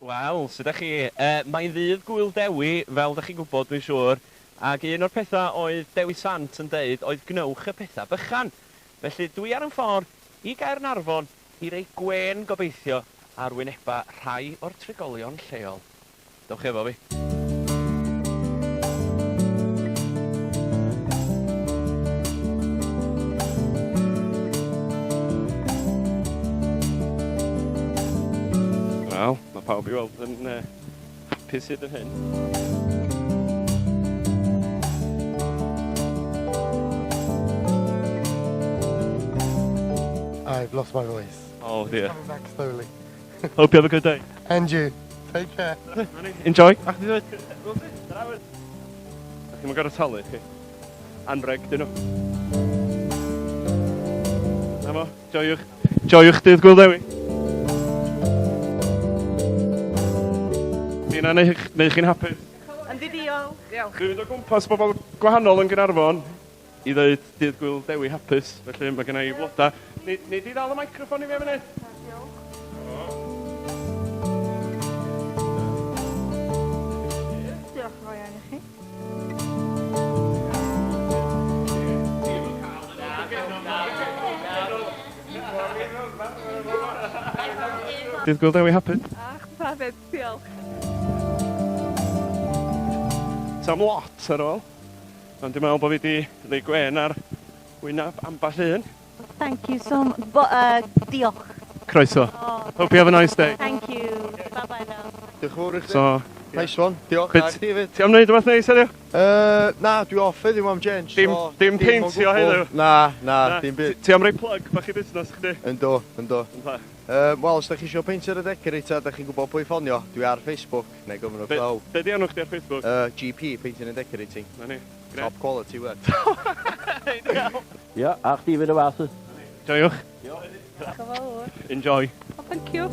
Wel, sut ydych chi? Mae'n ddydd Gwyl Dewi, fel ydych chi'n gwybod dwi'n siŵr, ac un o'r pethau oedd Dewi Sant yn deud oedd gnewch y pethau bychan. Felly dwi ar yn ffordd i Gaernarfon i rei gwen gobeithio ar wyneba rhai o'r trigolion lleol. Dewch efo fi. Wel, mae pawb i weld yn hapus hyd yn hyn. I've lost my voice. Oh dear. Coming back slowly. Hope you have a good day. And you. Take care. Enjoy. Ach, di ddweud. Ach, chi'n gorau talu chi. Anreg, dyn nhw. Na mo, joiwch dydd Gwyl Dewi. Di'n neu chi'n hapus? Yn ddidiol. Diolch. Dwi'n mynd o gwmpas bobl gwahanol yn Gaernarfon i ddweud dydd Gwyl Dewi hapus. Felly mae gen i floda. Nid i ddal y microffon i fi am hynny? Diolch yn fawr iawn i chi. Dydd Gwyl Dewi hapus? Ach, perfed, diolch. Sam lot ar ôl. Ond dwi'n meddwl bod fi wedi rhoi gwen ar wynaf amball un. Thank you so much. Diolch. Croeso. Oh, Hope you have a nice day. thank you. Bye-bye now. Diolch yn fawr i chdi. So, Nice one. Diolch. Bit- A chdi hefyd. ti am wneud rhywbeth neis heddiw? Na, dwi off heddiw am change. Dim peintio heddiw? Na, dim byd. Ti am rhoi plug bach i busnes chdi? Ynddo. Ynde. Wel, os da chi eisiau peintio'r y decorator, da chi'n gwybod pwy ffonio, dwi ar Facebook, neu gofyn o glaw. Be di enw chdi ar Facebook? GP, Painting and Decorating. Na ni. Top quality work. Ja, 8 uur de wassen. Joiwch. Diolch yn fawr. Enjoy. Oh, thank you.